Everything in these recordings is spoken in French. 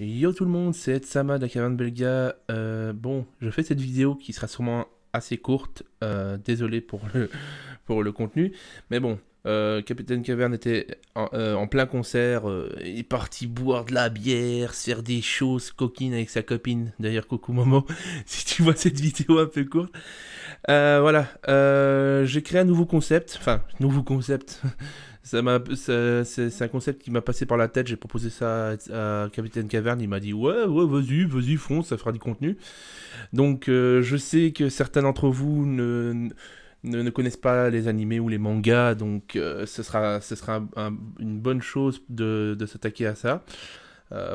Yo tout le monde, c'est Sama de la Caverne Belga. Bon, je fais cette vidéo qui sera sûrement assez courte. Désolé pour le contenu. Mais bon, Capitaine Caverne était en plein concert. Il est parti boire de la bière, se faire des choses coquines avec sa copine. D'ailleurs, coucou Momo, si tu vois cette vidéo un peu courte. Voilà, j'ai créé un nouveau concept. Enfin, nouveau concept. C'est un concept qui m'a passé par la tête. J'ai proposé ça à Capitaine Caverne. Il m'a dit ouais, ouais, vas-y, fonce, ça fera du contenu. Donc, je sais que certains d'entre vous ne connaissent pas les animés ou les mangas. Donc, ce sera une bonne chose de s'attaquer à ça.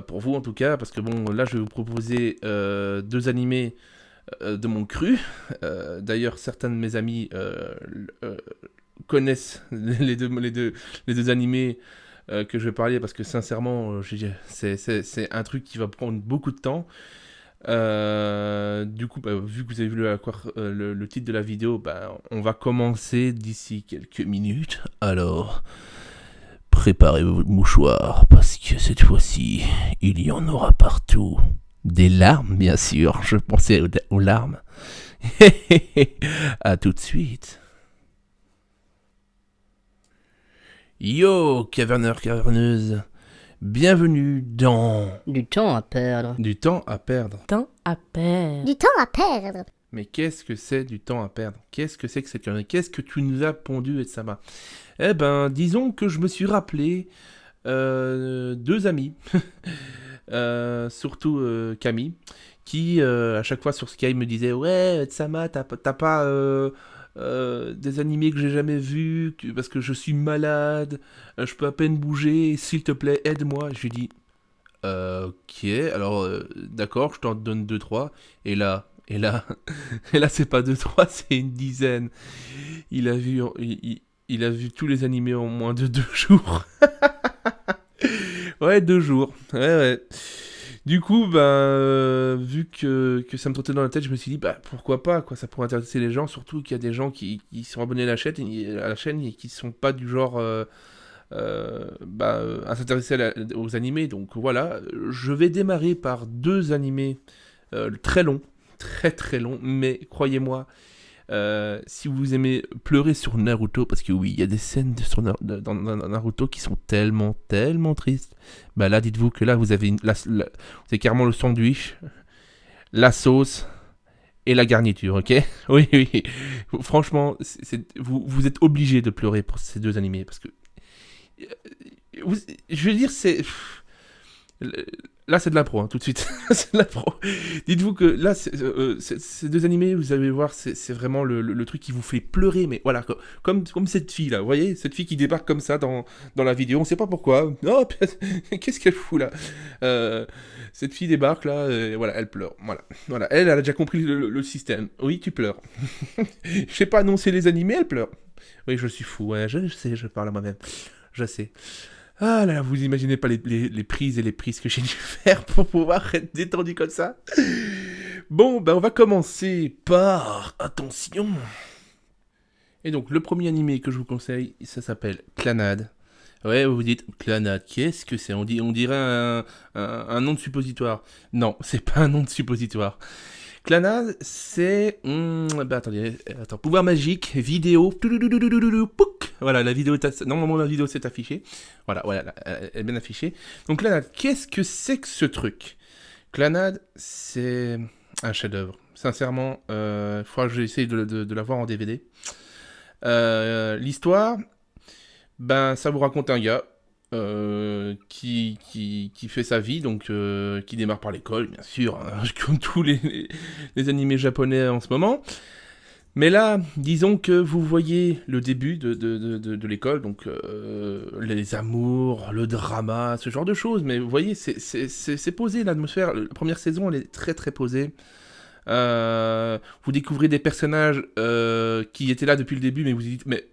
Pour vous en tout cas. Parce que bon, là, je vais vous proposer deux animés de mon cru. D'ailleurs, certains de mes amis connaissent les deux animés que je vais parler parce que sincèrement, c'est un truc qui va prendre beaucoup de temps. Du coup, bah, vu que vous avez vu le titre de la vidéo, bah, on va commencer d'ici quelques minutes. Alors, préparez vos mouchoirs parce que cette fois-ci, il y en aura partout. Des larmes, bien sûr. Je pensais aux larmes. À tout de suite. Yo, caverneur, caverneuse. Bienvenue dans Du temps à perdre. Du temps à perdre. Temps à perdre. Du temps à perdre. Mais qu'est-ce que c'est du temps à perdre? Qu'est-ce que c'est que cette connerie? Qu'est-ce que tu nous as pondu, Etsama? Eh ben, disons que je me suis rappelé deux amis, surtout Camille, qui à chaque fois sur Skype me disait ouais, Etsama, t'as pas des animés que j'ai jamais vus parce que je suis malade, je peux à peine bouger, s'il te plaît, aide-moi. Je lui dis ok, alors d'accord, je t'en donne deux trois. Et là, et là, c'est pas deux trois, c'est une dizaine. Il a vu tous les animés en moins de 2 jours. Ouais, 2 jours. Ouais, ouais. Du coup, ben, vu que ça me trottait dans la tête, je me suis dit, bah pourquoi pas, quoi, ça pourrait intéresser les gens, surtout qu'il y a des gens qui sont abonnés à la chaîne et qui sont pas du genre à s'intéresser aux animés. Donc voilà, je vais démarrer par deux animés très longs, très très longs, mais croyez-moi, si vous aimez pleurer sur Naruto, parce que oui, il y a des scènes dans Naruto qui sont tellement, tellement tristes, bah là, dites-vous que là, vous avez, vous avez carrément le sandwich, la sauce et la garniture, ok? Oui, oui. Franchement, vous êtes obligé de pleurer pour ces deux animés, parce que... je veux dire, c'est... Là, c'est de l'impro, hein, tout de suite. C'est de l'impro. Dites-vous que là, ces deux animés, vous allez voir, c'est vraiment le truc qui vous fait pleurer. Mais voilà, comme cette fille-là, vous voyez? Cette fille qui débarque comme ça dans la vidéo, on sait pas pourquoi. Oh, qu'est-ce qu'elle fout là? Cette fille débarque là, voilà, elle pleure. Voilà. Elle a déjà compris le système. Oui, tu pleures. Je sais pas annoncer les animés, elle pleure. Oui, je suis fou, ouais, je sais, je parle à moi-même. Je sais. Ah là là, vous imaginez pas les prises et les prises que j'ai dû faire pour pouvoir être détendu comme ça. Bon, ben on va commencer par... Attention. Et donc, le premier animé que je vous conseille, ça s'appelle Clannad. Ouais, vous vous dites, Clannad, qu'est-ce que c'est? On dirait un nom de suppositoire. Non, c'est pas un nom de suppositoire. Clannad, c'est... bah attendez, attends, pouvoir magique, vidéo... Pouc. Voilà, la vidéo normalement la vidéo s'est affichée. Voilà, elle est bien affichée. Donc Clannad, qu'est-ce que c'est que ce truc? Clannad, c'est un chef-d'œuvre. Sincèrement, il faudra que j'essaye de l'avoir en DVD. L'histoire, ben ça vous raconte un gars qui fait sa vie, donc qui démarre par l'école, bien sûr, hein, comme tous les animés japonais en ce moment. Mais là, disons que vous voyez le début de l'école, donc les amours, le drama, ce genre de choses. Mais vous voyez, c'est posé, l'atmosphère. La première saison, elle est très très posée. Vous découvrez des personnages qui étaient là depuis le début, mais vous vous dites, mais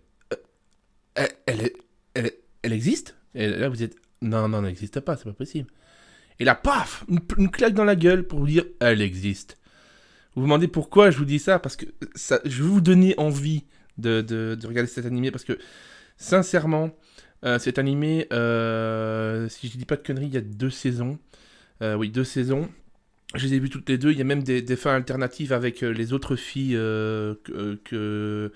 elle existe? Et là, vous dites, non, elle n'existe pas, c'est pas possible. Et là, paf, une claque dans la gueule pour vous dire, elle existe. Vous vous demandez pourquoi je vous dis ça? Parce que je vais vous donner envie de regarder cet animé, parce que, sincèrement, cet animé, si je dis pas de conneries, il y a 2 saisons. Oui, 2 saisons. Je les ai vues toutes les deux. Il y a même des fins alternatives avec les autres filles que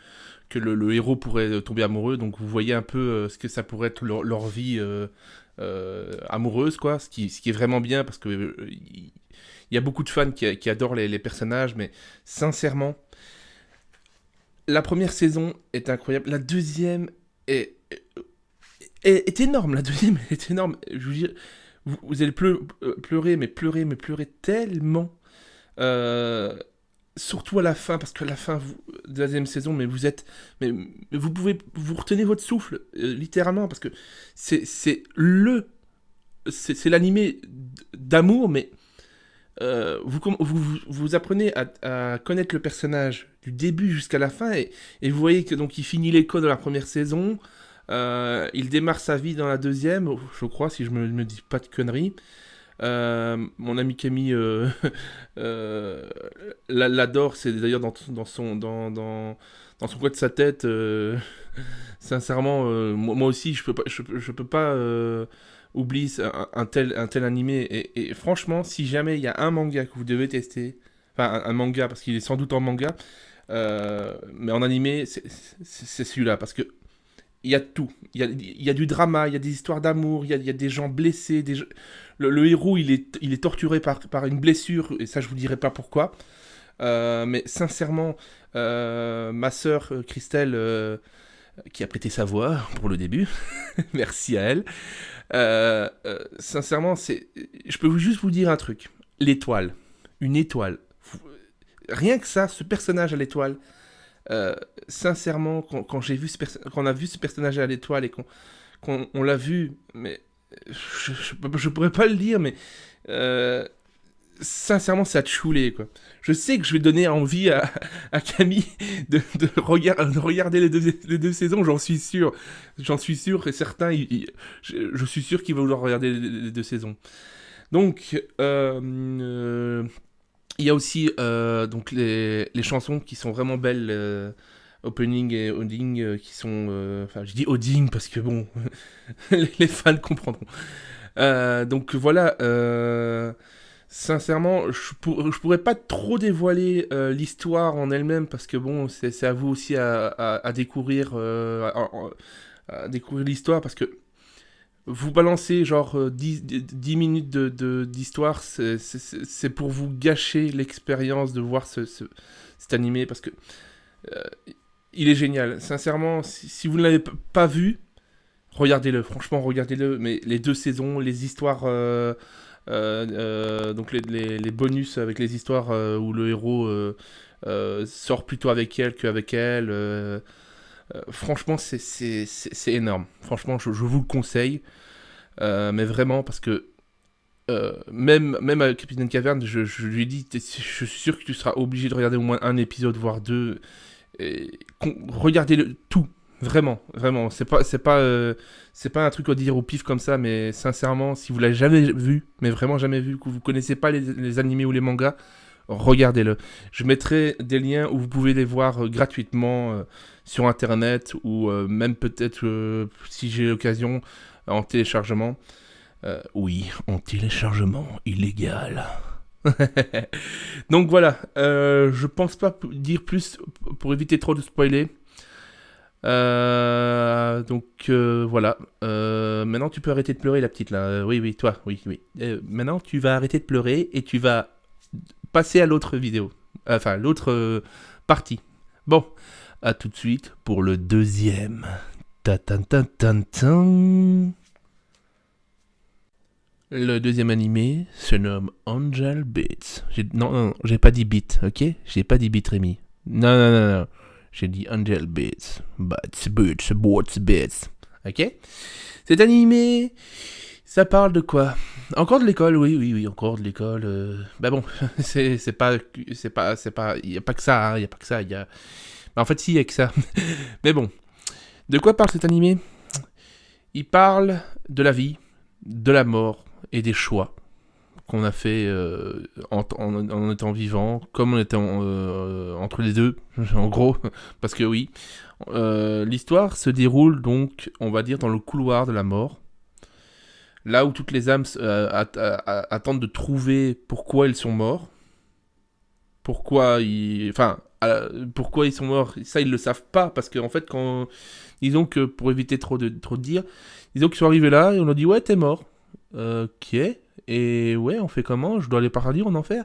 le héros pourrait tomber amoureux. Donc vous voyez un peu ce que ça pourrait être leur vie amoureuse, quoi. Ce qui est vraiment bien parce que il y a beaucoup de fans qui adorent les personnages, mais sincèrement, la première saison est incroyable. La deuxième est énorme. La deuxième est énorme. Je veux dire, vous allez pleurer, mais pleurer tellement. Surtout à la fin, parce qu'à la fin de la deuxième saison, mais vous retenez votre souffle, littéralement, parce que c'est l'animé d'amour, mais vous apprenez à connaître le personnage du début jusqu'à la fin, et vous voyez que donc il finit l'école dans la première saison, il démarre sa vie dans la deuxième, je crois, si je me dis pas de conneries. Mon ami Camille l'adore, c'est d'ailleurs dans son coin de sa tête. Sincèrement, moi aussi, je peux pas oublier un tel animé. Et franchement, si jamais il y a un manga que vous devez tester, enfin un manga parce qu'il est sans doute en manga, mais en animé, c'est celui-là parce que il y a tout. Il y a du drama, il y a des histoires d'amour, il y a des gens blessés. Le héros, il est torturé par une blessure, et ça, je vous dirai pas pourquoi. Mais sincèrement, ma sœur Christelle, qui a prêté sa voix pour le début, merci à elle. Sincèrement, je peux juste vous dire un truc. L'étoile. Une étoile. Rien que ça, ce personnage à l'étoile. Sincèrement, quand on a vu ce personnage à l'étoile et qu'on l'a vu, mais je pourrais pas le dire, mais sincèrement, ça a choulé, quoi. Je sais que je vais donner envie à Camille de regarder les deux saisons, j'en suis sûr. J'en suis sûr, et certains, je suis sûr qu'ils vont vouloir regarder les 2 saisons. Donc, il y a aussi donc les chansons qui sont vraiment belles, opening et ending, qui sont... Enfin, je dis ending parce que bon, les fans comprendront. Donc voilà, sincèrement, je pourrais pas trop dévoiler l'histoire en elle-même parce que bon, c'est à vous aussi à découvrir, à découvrir l'histoire parce que vous balancez genre 10 minutes d'histoire, c'est pour vous gâcher l'expérience de voir cet animé parce que il est génial. Sincèrement, si vous ne l'avez pas vu, regardez-le. Franchement, regardez-le. Mais les 2 saisons, les histoires, donc les bonus avec les histoires où le héros sort plutôt avec elle qu'avec elle. Franchement, c'est énorme. Franchement, je vous le conseille. Mais vraiment, parce que même à Capitaine Caverne, je lui ai dit, je suis sûr que tu seras obligé de regarder au moins un épisode, voire 2. Regardez-le tout. Vraiment. C'est pas un truc à dire au pif comme ça, mais sincèrement, si vous l'avez jamais vu, mais vraiment jamais vu, que vous connaissez pas les animés ou les mangas, regardez-le. Je mettrai des liens où vous pouvez les voir gratuitement sur internet ou même peut-être si j'ai l'occasion en téléchargement. Oui, en téléchargement illégal. Donc voilà, je pense pas dire plus pour éviter trop de spoiler. Donc voilà. Maintenant tu peux arrêter de pleurer, la petite là. Oui, toi, oui. Maintenant tu vas arrêter de pleurer et tu vas passer à l'autre vidéo. Enfin, l'autre partie. Bon, à tout de suite pour le deuxième. Ta-tan-tan-tan-tan. Le deuxième animé se nomme Angel Beats. Non, j'ai pas dit beat, ok? J'ai pas dit beat, Rémi. Non. J'ai dit Angel Beats. Beats. Ok? Cet animé, ça parle de quoi? Encore de l'école, oui, encore de l'école. Bah bon, c'est pas, il y a pas que ça, en fait, si, il y a que ça. Mais bon, de quoi parle cet animé? Il parle de la vie, de la mort et des choix qu'on a fait en étant vivant, comme on était entre les deux, en gros, parce que oui, l'histoire se déroule donc, on va dire, dans le couloir de la mort. là où toutes les âmes attendent de trouver pourquoi ils sont morts, pourquoi ils sont morts, ça ils le savent pas, parce qu'en fait, disons que pour éviter trop de dire, disons qu'ils sont arrivés là et on leur dit ouais t'es mort, ok, et ouais on fait comment, je dois aller par dire en enfer,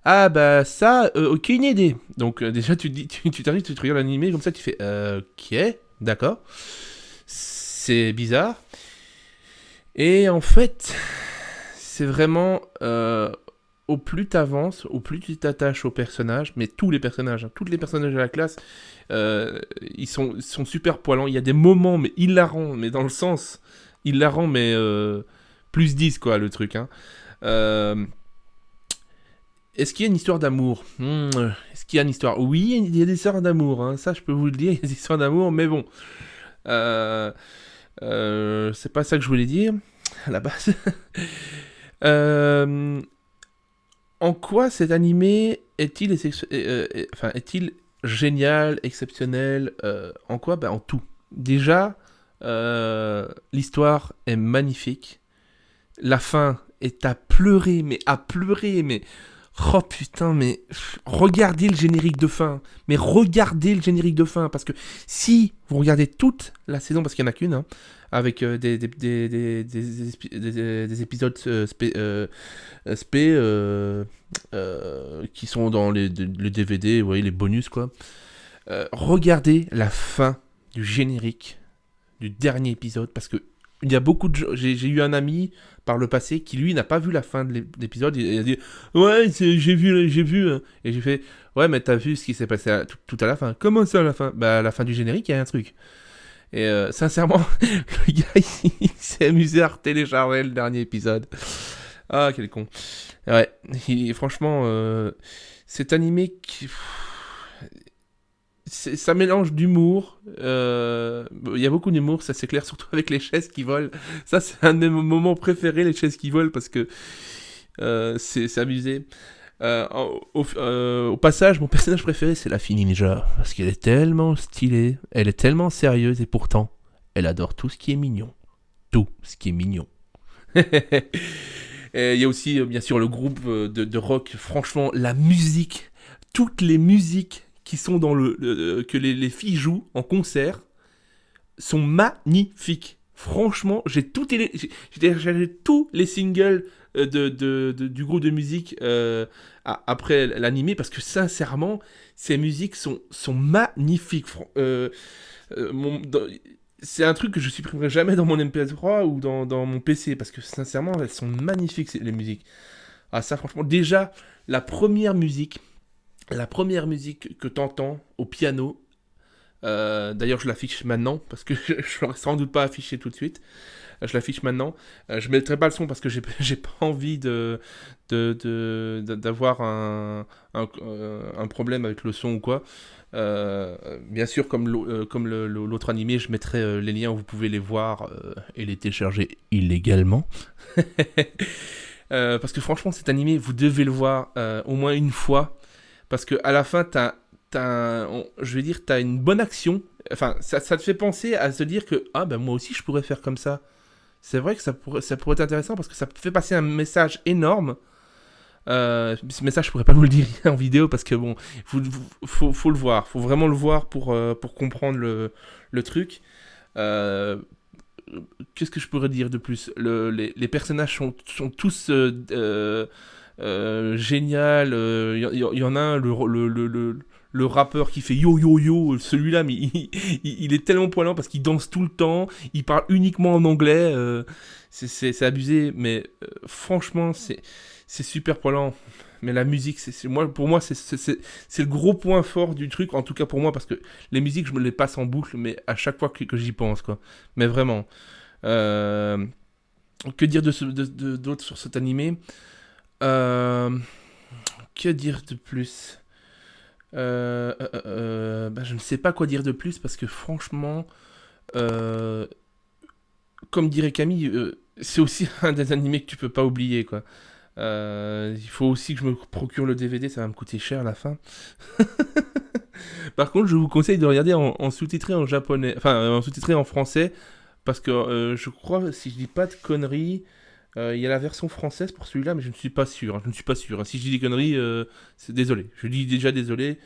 ah bah ça, aucune idée, donc déjà tu t'arrives, tu te regardes l'animé comme ça, tu fais ok, d'accord, c'est bizarre, et en fait c'est vraiment au plus t'avances, au plus tu t'attaches aux personnages, mais tous les personnages, hein, tous les personnages de la classe, ils sont super poilants. Il y a des moments, mais hilarants, mais dans le sens hilarant, mais plus 10, quoi, le truc. Hein. Est-ce qu'il y a une histoire d'amour Est-ce qu'il y a une histoire Oui, il y a des histoires d'amour, hein, ça je peux vous le dire, il y a des histoires d'amour, mais bon. C'est pas ça que je voulais dire, à la base. En quoi cet animé est-il génial, exceptionnel en quoi En tout. Déjà, l'histoire est magnifique. La fin est à pleurer, mais oh putain, mais regardez le générique de fin. Mais regardez le générique de fin, parce que si vous regardez toute la saison, parce qu'il n'y en a qu'une, hein, avec des épisodes qui sont dans le DVD, vous voyez, les bonus, quoi. Regardez la fin du générique du dernier épisode, parce que il y a beaucoup de gens. J'ai eu un ami par le passé qui lui n'a pas vu la fin de l'épisode. Il a dit ouais j'ai vu hein. Et j'ai fait ouais mais t'as vu ce qui s'est passé tout à la fin. Comment ça à la fin Bah à la fin du générique il y a un truc. Et sincèrement le gars il s'est amusé à télécharger le dernier épisode. Ah quel con. Ouais franchement cet animé qui ça mélange d'humour, il y a beaucoup d'humour, ça c'est clair, surtout avec les chaises qui volent. Ça c'est un de mes moments préférés, les chaises qui volent, parce que c'est amusé. Au passage, mon personnage préféré c'est la fille ninja, parce qu'elle est tellement stylée, elle est tellement sérieuse, et pourtant, elle adore tout ce qui est mignon. Tout ce qui est mignon. Il y a aussi, bien sûr, le groupe de rock, franchement, la musique, toutes les musiques qui sont dans que les filles jouent en concert sont magnifiques. Franchement, j'ai téléchargé tous les singles du groupe de musique après l'animé, parce que sincèrement, ces musiques sont magnifiques. C'est un truc que je supprimerai jamais dans mon MP3 ou dans mon PC, parce que sincèrement, elles sont magnifiques, les musiques. Ah ça, franchement, déjà, la première musique que t'entends au piano, d'ailleurs je l'affiche maintenant, parce que je l'aurais sans doute pas affiché tout de suite, je l'affiche maintenant, je mettrai pas le son parce que j'ai pas envie d'avoir un problème avec le son ou quoi. Bien sûr, comme l'autre animé, je mettrai les liens où vous pouvez les voir et les télécharger illégalement. Parce que franchement, cet animé, vous devez le voir au moins une fois. Parce qu'à la fin, t'as une bonne action. Enfin, ça te fait penser à se dire que moi aussi, je pourrais faire comme ça. C'est vrai que ça pourrait être intéressant parce que ça fait passer un message énorme. Ce message, je pourrais pas vous le dire en vidéo parce que bon, faut le voir. Faut vraiment le voir pour comprendre le truc. Qu'est-ce que je pourrais dire de plus ? Les personnages sont tous génial. Il y en a un, le rappeur qui fait yo yo yo, celui-là, mais il est tellement poilant parce qu'il danse tout le temps, il parle uniquement en anglais, c'est abusé, mais franchement c'est super poilant. Mais la musique, pour moi c'est le gros point fort du truc, en tout cas pour moi, parce que les musiques je me les passe en boucle, mais à chaque fois que j'y pense, quoi. Mais vraiment, que dire d'autre sur cet animé? Que dire de plus? Je ne sais pas quoi dire de plus parce que franchement, comme dirait Camille, c'est aussi un des animés que tu peux pas oublier, quoi. Il faut aussi que je me procure le DVD, ça va me coûter cher à la fin. Par contre, je vous conseille de regarder en sous-titré en japonais, enfin en sous-titré en français, parce que je crois, si je dis pas de conneries, Il y a la version française pour celui-là, mais je ne suis pas sûr. Je ne suis pas sûr. Si je dis des conneries, c'est désolé. Je dis déjà désolé.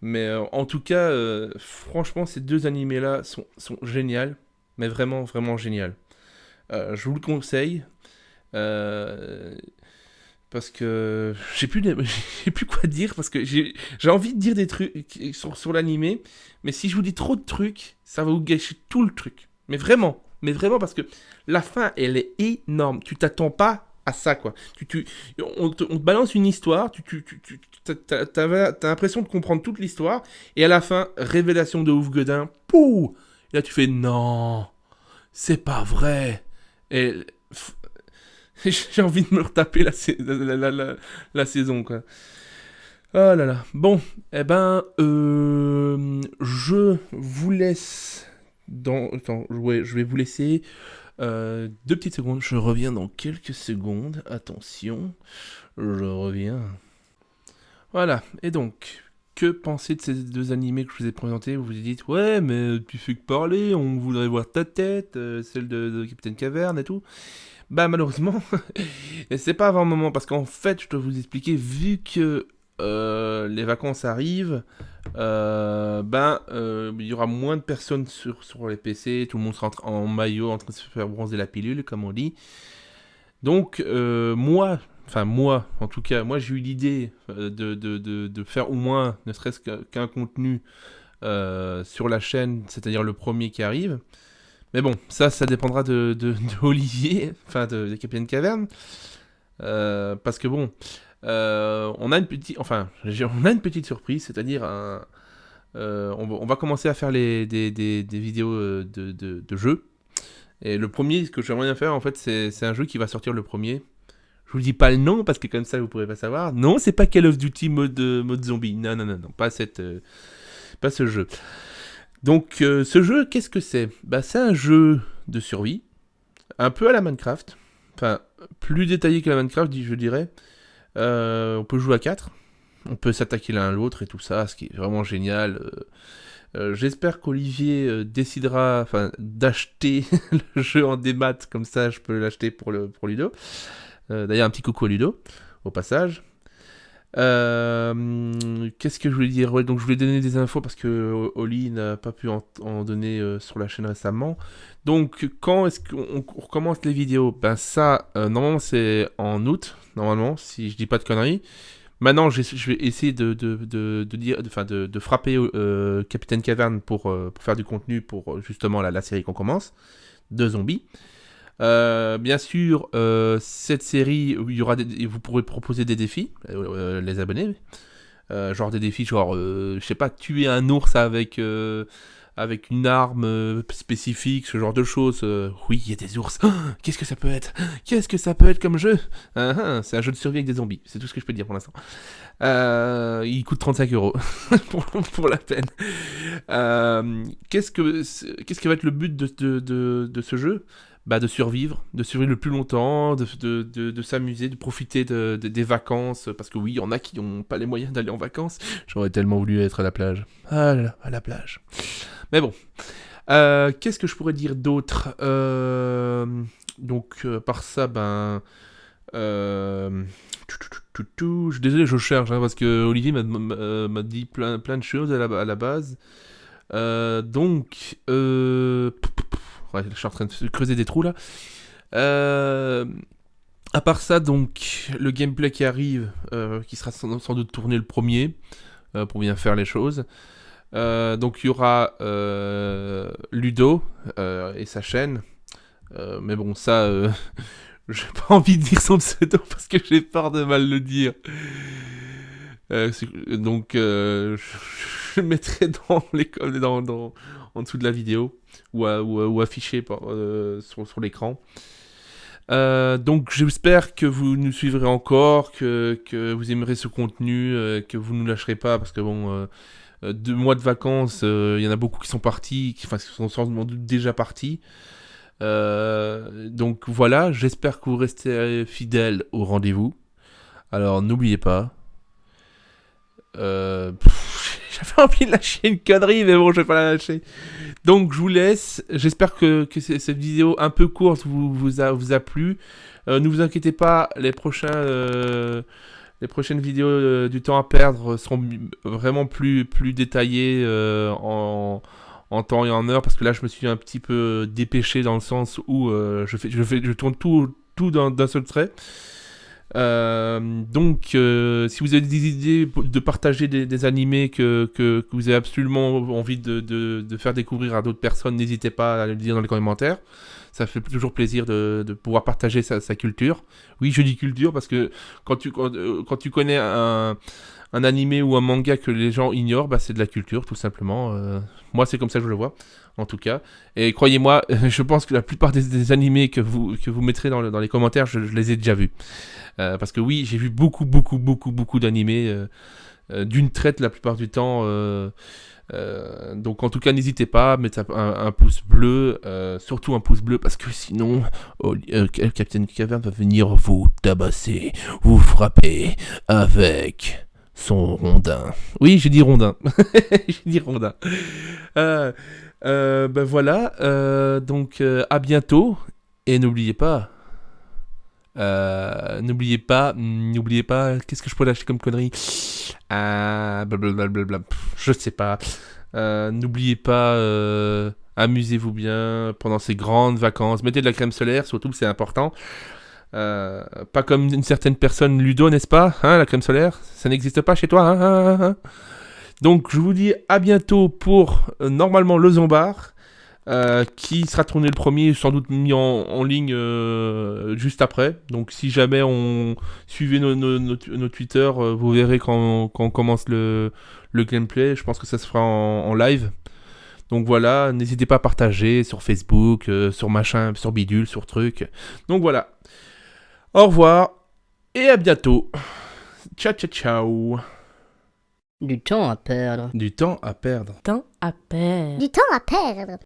Mais en tout cas, franchement, ces deux animés-là sont géniaux. Mais vraiment, vraiment génial. Je vous le conseille. Euh, Parce que j'ai plus quoi dire. Parce que j'ai envie de dire des trucs sur l'animé. Mais si je vous dis trop de trucs, ça va vous gâcher tout le truc. Mais vraiment. Mais vraiment, parce que la fin, elle est énorme. Tu t'attends pas à ça, quoi. On te balance une histoire. T'as l'impression de comprendre toute l'histoire. Et à la fin, révélation de ouf Godin. Pouh! Et là, tu fais non. C'est pas vrai. Et j'ai envie de me retaper la saison, quoi. Oh là là. Bon, eh ben, je vous laisse Attends, ouais, je vais vous laisser 2 petites secondes. Je reviens dans quelques secondes. Attention, je reviens. Voilà, et donc, que pensez de ces deux animés que je vous ai présentés? Vous vous dites, ouais, mais tu fais que parler, on voudrait voir ta tête, celle de Capitaine Caverne et tout. Bah malheureusement, c'est pas avant un moment, parce qu'en fait, je dois vous expliquer, vu que les vacances arrivent, il y aura moins de personnes sur les PC, tout le monde sera en maillot, en train de se faire bronzer la pilule, comme on dit. Donc, moi, en tout cas, moi j'ai eu l'idée de faire au moins, ne serait-ce qu'un contenu sur la chaîne, c'est-à-dire le premier qui arrive. Mais bon, ça dépendra de Olivier, enfin de Capitaine Caverne. Parce que bon, on a une petite surprise, c'est-à-dire on va commencer à faire des vidéos de jeux. Et le premier, ce que j'aimerais bien faire, en fait, c'est un jeu qui va sortir le premier. Je vous dis pas le nom, parce que comme ça, vous pourrez pas savoir. Non, c'est pas Call of Duty mode zombie. Non, pas ce jeu. Donc, ce jeu, qu'est-ce que c'est? Bah, c'est un jeu de survie, un peu à la Minecraft. Enfin, plus détaillé que la Minecraft, je dirais. On peut jouer à 4. On peut s'attaquer l'un à l'autre et tout ça, ce qui est vraiment génial. J'espère qu'Olivier décidera d'acheter le jeu en démat, comme ça je peux l'acheter pour Ludo. D'ailleurs, un petit coucou à Ludo, au passage. Qu'est-ce que je voulais dire? Ouais, donc je voulais donner des infos parce que Oli n'a pas pu en donner sur la chaîne récemment. Donc, quand est-ce qu'on recommence les vidéos? Ben ça, normalement c'est en août, normalement, si je dis pas de conneries. Maintenant, je vais essayer de frapper Capitaine Caverne pour faire du contenu pour justement la série qu'on commence, de zombies. Bien sûr, cette série, vous pourrez proposer des défis, les abonnés. Genre des défis, genre, je sais pas, tuer un ours avec une arme spécifique, ce genre de choses. Oui, il y a des ours. Oh, qu'est-ce que ça peut être? Qu'est-ce que ça peut être comme jeu? C'est un jeu de survie avec des zombies. C'est tout ce que je peux dire pour l'instant. Il coûte 35€ pour la peine. Qu'est-ce que va être le but de ce jeu? Bah, de survivre le plus longtemps, de s'amuser, de profiter des vacances, parce que oui, il y en a qui n'ont pas les moyens d'aller en vacances. J'aurais tellement voulu être à la plage. Ah là là, à la plage. Mais bon, qu'est-ce que je pourrais dire d'autre? Par ça, désolé, je cherche, hein, parce que Olivier m'a dit plein de choses à la base. Ouais, je suis en train de creuser des trous là. À part ça, donc, le gameplay qui arrive, qui sera sans doute tourné le premier, pour bien faire les choses. Donc, il y aura Ludo et sa chaîne. Mais bon, ça, j'ai pas envie de dire son pseudo parce que j'ai peur de mal le dire. Je le mettrai en dessous de la vidéo ou affiché sur l'écran. Donc j'espère que vous nous suivrez encore, que vous aimerez ce contenu, que vous ne nous lâcherez pas, parce que bon, 2 mois de vacances, il y en a beaucoup qui sont partis, qui sont sans doute déjà partis. Donc voilà, j'espère que vous restez fidèles au rendez-vous. Alors n'oubliez pas, J'avais envie de lâcher une connerie, mais bon, je vais pas la lâcher. Donc, je vous laisse. J'espère que cette vidéo un peu courte vous a plu. Ne vous inquiétez pas, les prochaines vidéos du temps à perdre seront vraiment plus détaillées en temps et en heure, parce que là, je me suis un petit peu dépêché dans le sens où je tourne tout d'un seul trait. Donc, si vous avez des idées de partager des animés que vous avez absolument envie de faire découvrir à d'autres personnes, n'hésitez pas à le dire dans les commentaires. Ça fait toujours plaisir de pouvoir partager sa culture. Oui, je dis culture parce que quand tu connais un animé ou un manga que les gens ignorent, bah, c'est de la culture, tout simplement. Moi, c'est comme ça que je le vois, en tout cas. Et croyez-moi, je pense que la plupart des animés que vous mettrez dans les commentaires, je les ai déjà vus. Parce que oui, j'ai vu beaucoup d'animés d'une traite la plupart du temps. Donc en tout cas, n'hésitez pas à mettre un pouce bleu, surtout un pouce bleu, parce que sinon, Captain Cavern va venir vous tabasser, vous frapper avec son rondin. Oui, j'ai dit rondin. J'ai dit rondin. Ben voilà, donc à bientôt, et n'oubliez pas, qu'est-ce que je peux lâcher comme connerie? Blablabla, je sais pas. N'oubliez pas, amusez-vous bien pendant ces grandes vacances. Mettez de la crème solaire, surtout, c'est important. Pas comme une certaine personne, Ludo, n'est-ce pas, hein, la crème solaire? Ça n'existe pas chez toi, hein. Donc, je vous dis à bientôt pour, normalement, le Zombar. Qui sera tourné le premier, sans doute mis en ligne juste après. Donc si jamais on suivez nos Twitter, vous verrez quand on commence le gameplay. Je pense que ça se fera en live. Donc voilà, n'hésitez pas à partager sur Facebook, sur machin, sur bidule, sur truc. Donc voilà. Au revoir et à bientôt. Ciao. Du temps à perdre. Du temps à perdre. Temps à perdre. Du temps à perdre.